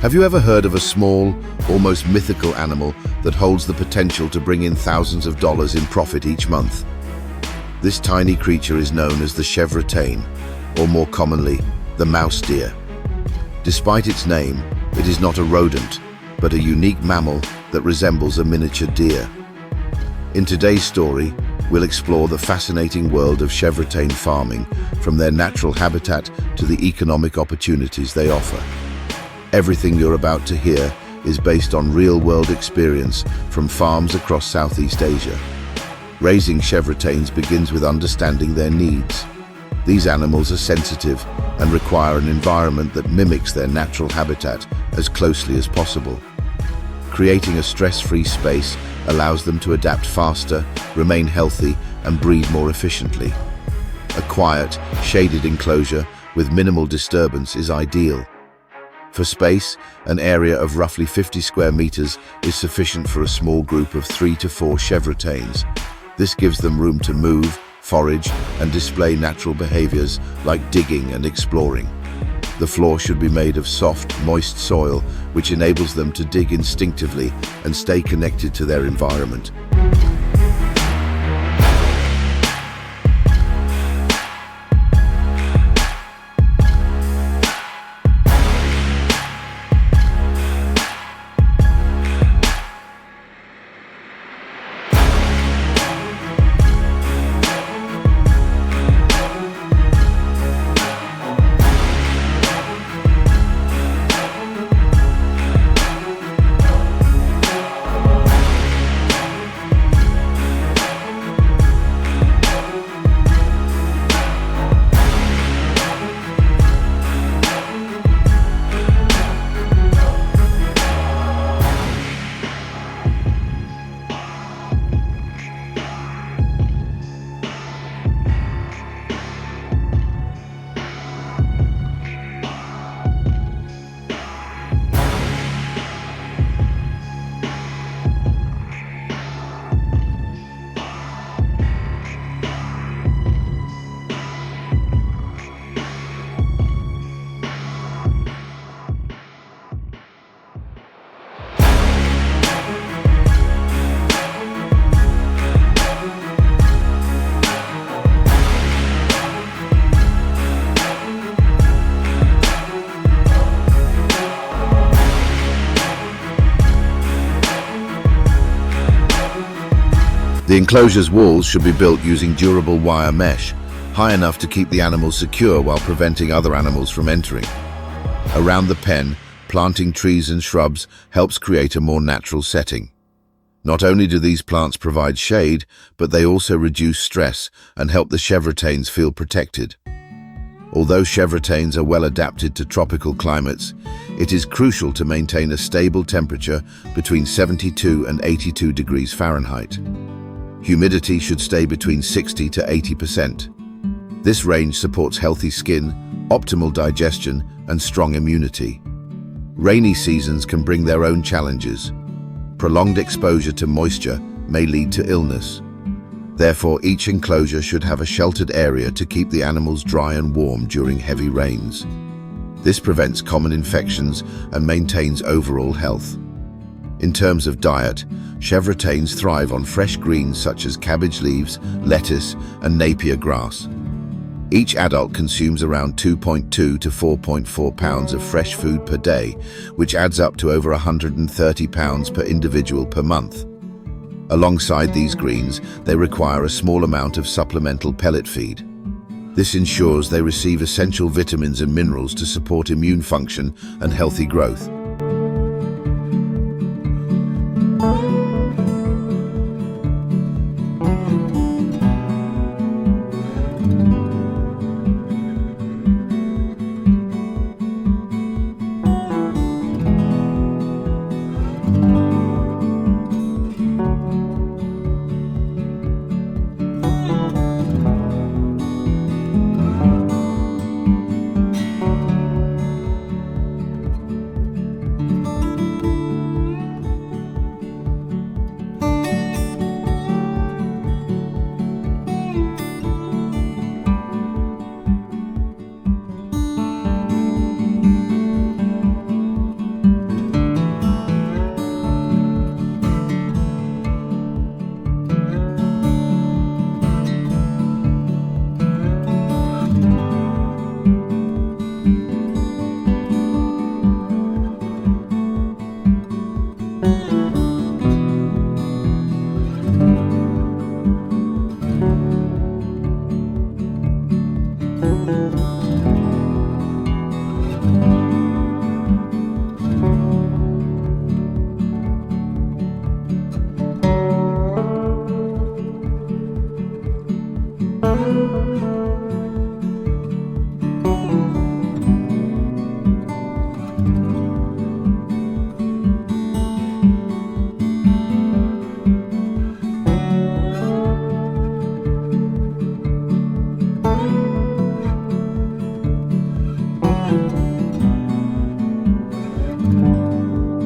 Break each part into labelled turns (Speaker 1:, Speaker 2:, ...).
Speaker 1: Have you ever heard of a small, almost mythical animal that holds the potential to bring in thousands of dollars in profit each month? This tiny creature is known as the chevrotain, or more commonly, the mouse deer. Despite its name, it is not a rodent, but a unique mammal that resembles a miniature deer. In today's story, we'll explore the fascinating world of chevrotain farming, from their natural habitat to the economic opportunities they offer. Everything you're about to hear is based on real-world experience from farms across Southeast Asia. Raising chevrotains begins with understanding their needs. These animals are sensitive and require an environment that mimics their natural habitat as closely as possible. Creating a stress-free space allows them to adapt faster, remain healthy, and breed more efficiently. A quiet, shaded enclosure with minimal disturbance is ideal. For space, an area of roughly 50 square meters is sufficient for a small group of 3 to 4 chevrotains. This gives them room to move, forage, and display natural behaviors like digging and exploring. The floor should be made of soft, moist soil, which enables them to dig instinctively and stay connected to their environment. The enclosure's walls should be built using durable wire mesh, high enough to keep the animals secure while preventing other animals from entering. Around the pen, planting trees and shrubs helps create a more natural setting. Not only do these plants provide shade, but they also reduce stress and help the chevrotains feel protected. Although chevrotains are well adapted to tropical climates, it is crucial to maintain a stable temperature between 72 and 82 degrees Fahrenheit. Humidity should stay between 60 to 80%. This range supports healthy skin, optimal digestion, and strong immunity. Rainy seasons can bring their own challenges. Prolonged exposure to moisture may lead to illness. Therefore, each enclosure should have a sheltered area to keep the animals dry and warm during heavy rains. This prevents common infections and maintains overall health. In terms of diet, chevrotains thrive on fresh greens such as cabbage leaves, lettuce, and Napier grass. Each adult consumes around 2.2 to 4.4 pounds of fresh food per day, which adds up to over 130 pounds per individual per month. Alongside these greens, they require a small amount of supplemental pellet feed. This ensures they receive essential vitamins and minerals to support immune function and healthy growth.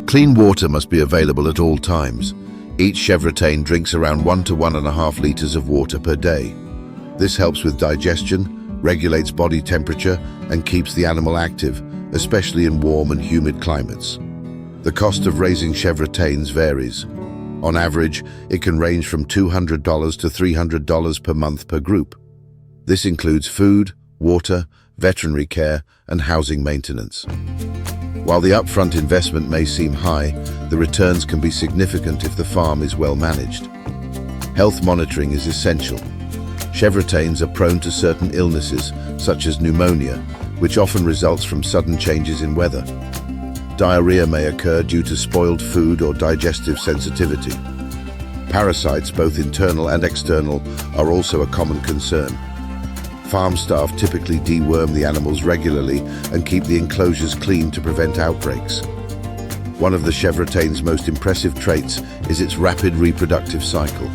Speaker 1: Clean water must be available at all times. Each chevrotain drinks around 1 to 1.5 liters of water per day. This helps with digestion, regulates body temperature, and keeps the animal active, especially in warm and humid climates. The cost of raising chevrotains varies. On average, it can range from $200 to $300 per month per group. This includes food, water, veterinary care, and housing maintenance. While the upfront investment may seem high, the returns can be significant if the farm is well managed. Health monitoring is essential. Chevrotains are prone to certain illnesses, such as pneumonia, which often results from sudden changes in weather. Diarrhea may occur due to spoiled food or digestive sensitivity. Parasites, both internal and external, are also a common concern. Farm staff typically deworm the animals regularly and keep the enclosures clean to prevent outbreaks. One of the chevrotain's most impressive traits is its rapid reproductive cycle.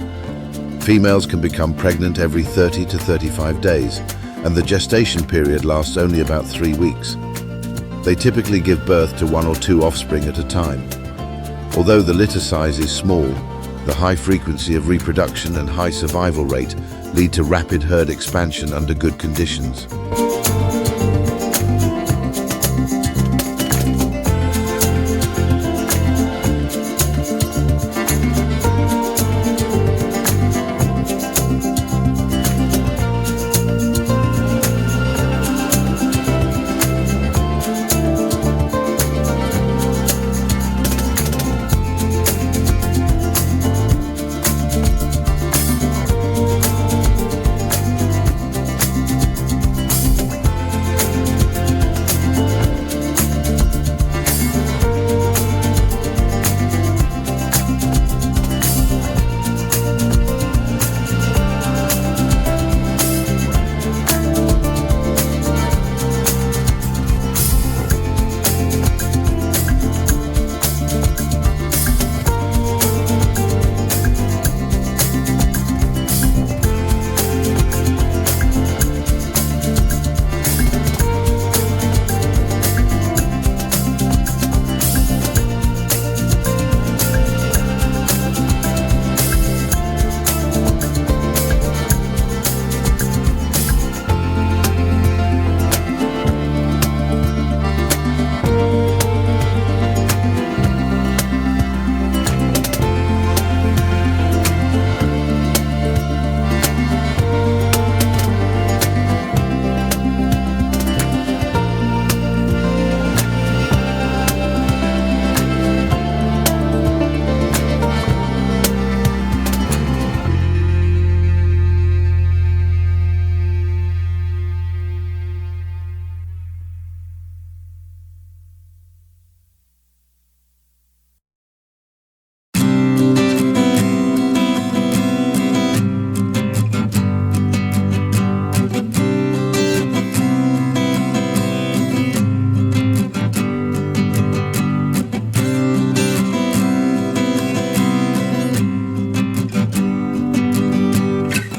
Speaker 1: Females can become pregnant every 30 to 35 days, and the gestation period lasts only about 3 weeks. They typically give birth to 1 or 2 offspring at a time. Although the litter size is small, the high frequency of reproduction and high survival rate lead to rapid herd expansion under good conditions.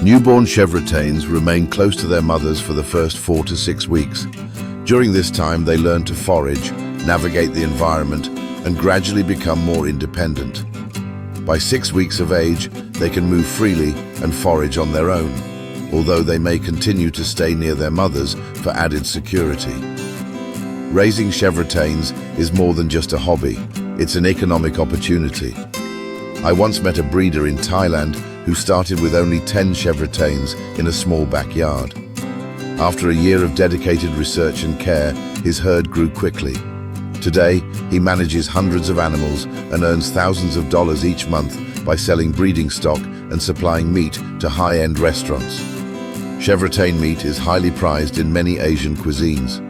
Speaker 1: Newborn chevrotains remain close to their mothers for the first 4 to 6 weeks. During this time, they learn to forage, navigate the environment, and gradually become more independent. By 6 weeks of age, they can move freely and forage on their own, although they may continue to stay near their mothers for added security. Raising chevrotains is more than just a hobby, it's an economic opportunity. I once met a breeder in Thailand who started with only 10 chevrotains in a small backyard. After a year of dedicated research and care, his herd grew quickly. Today, he manages hundreds of animals and earns thousands of dollars each month by selling breeding stock and supplying meat to high-end restaurants. Chevrotain meat is highly prized in many Asian cuisines.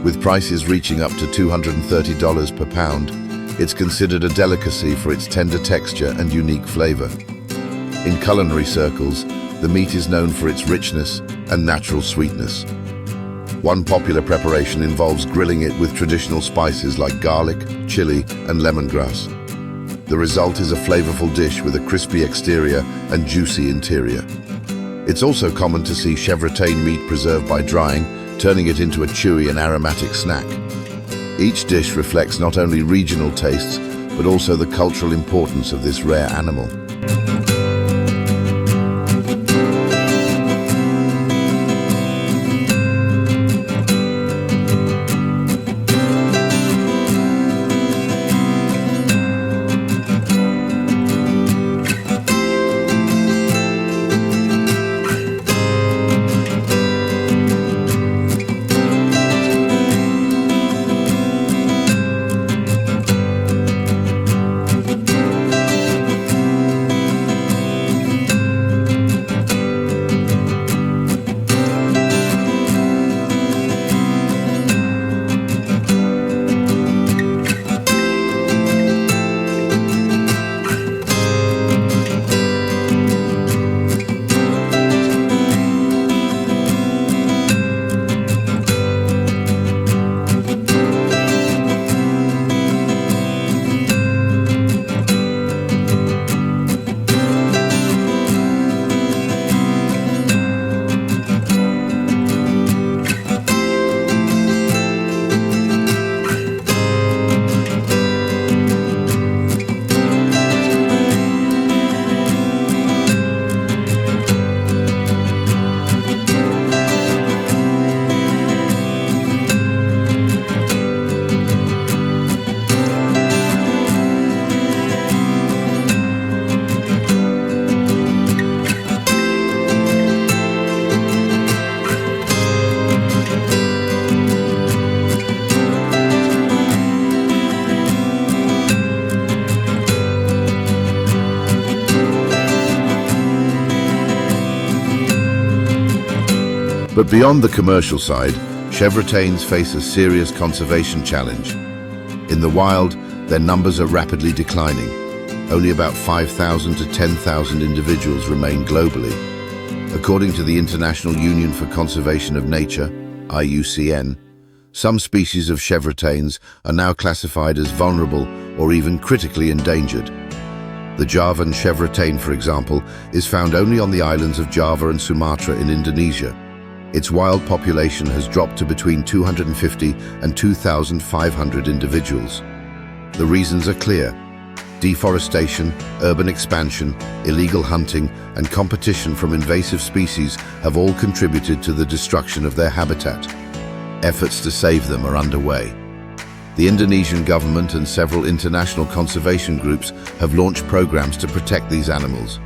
Speaker 1: With prices reaching up to $230 per pound, it's considered a delicacy for its tender texture and unique flavor. In culinary circles, the meat is known for its richness and natural sweetness. One popular preparation involves grilling it with traditional spices like garlic, chili, and lemongrass. The result is a flavorful dish with a crispy exterior and juicy interior. It's also common to see chevrotain meat preserved by drying, turning it into a chewy and aromatic snack. Each dish reflects not only regional tastes, but also the cultural importance of this rare animal. But beyond the commercial side, chevrotins face a serious conservation challenge. In the wild, their numbers are rapidly declining. Only about 5,000 to 10,000 individuals remain globally. According to the International Union for Conservation of Nature, IUCN, some species of chevrotins are now classified as vulnerable or even critically endangered. The Javan chevrotain, for example, is found only on the islands of Java and Sumatra in Indonesia. Its wild population has dropped to between 250 and 2,500 individuals. The reasons are clear. Deforestation, urban expansion, illegal hunting, and competition from invasive species have all contributed to the destruction of their habitat. Efforts to save them are underway. The Indonesian government and several international conservation groups have launched programs to protect these animals.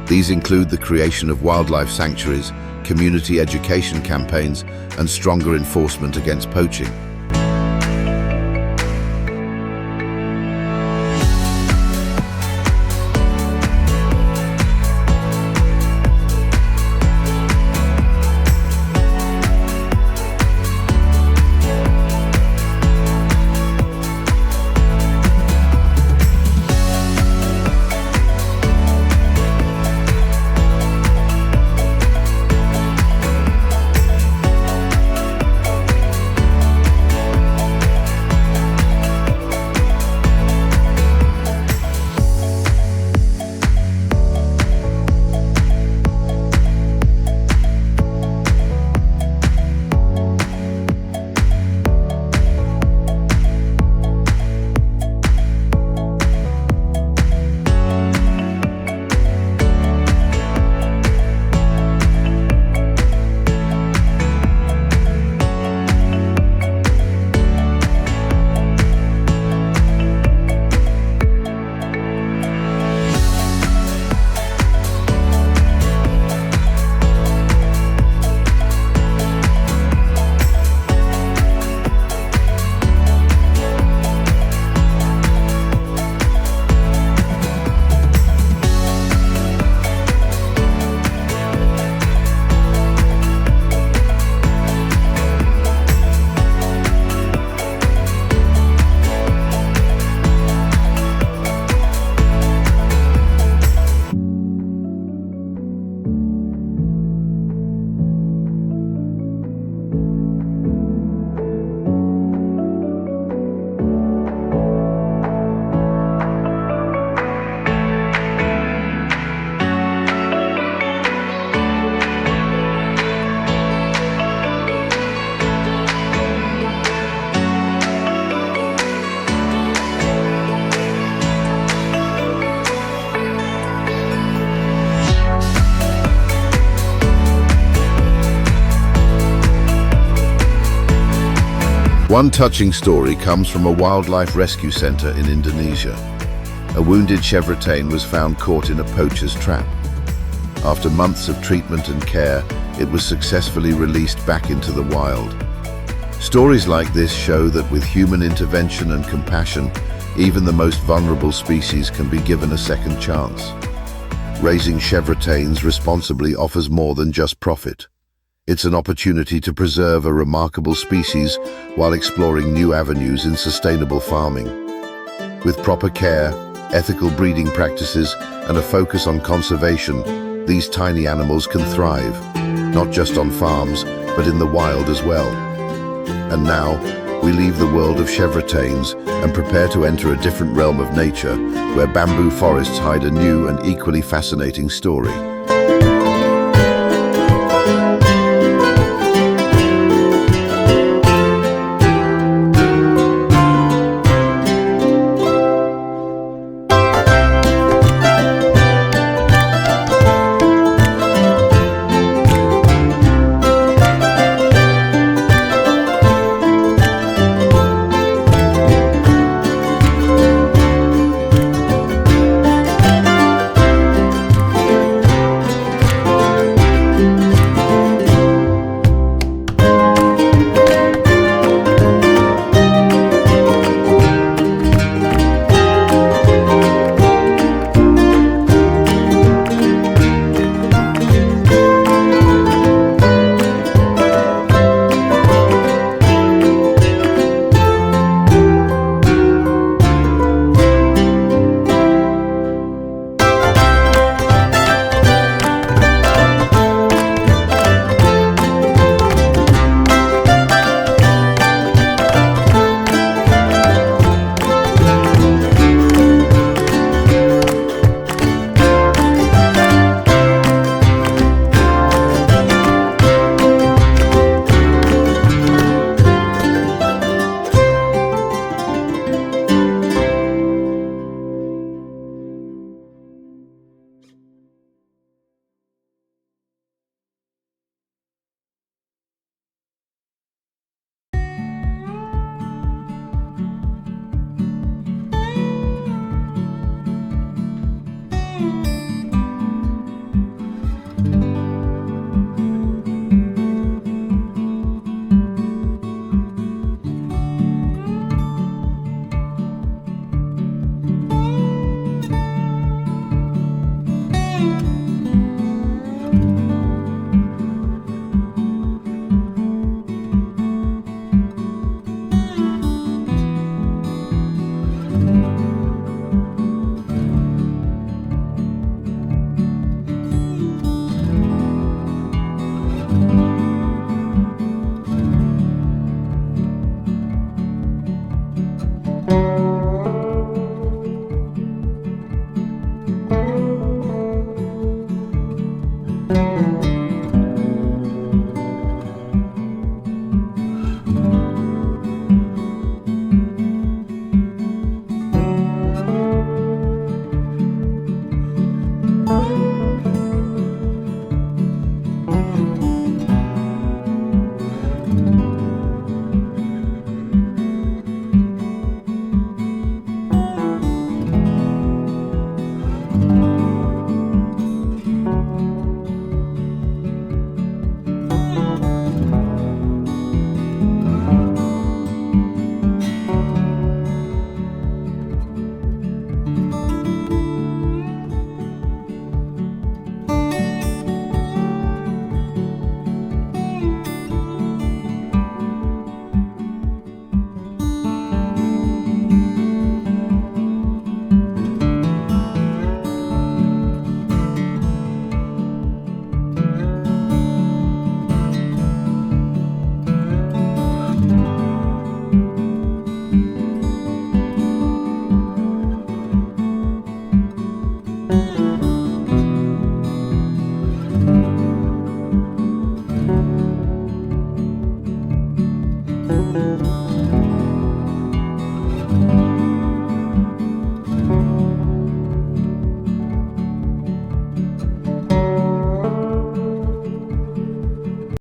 Speaker 1: These include the creation of wildlife sanctuaries, community education campaigns, and stronger enforcement against poaching. One touching story comes from a wildlife rescue center in Indonesia. A wounded chevrotain was found caught in a poacher's trap. After months of treatment and care, it was successfully released back into the wild. Stories like this show that with human intervention and compassion, even the most vulnerable species can be given a second chance. Raising chevrotains responsibly offers more than just profit. It's an opportunity to preserve a remarkable species while exploring new avenues in sustainable farming. With proper care, ethical breeding practices, and a focus on conservation, these tiny animals can thrive, not just on farms, but in the wild as well. And now, we leave the world of chevrotains and prepare to enter a different realm of nature, where bamboo forests hide a new and equally fascinating story.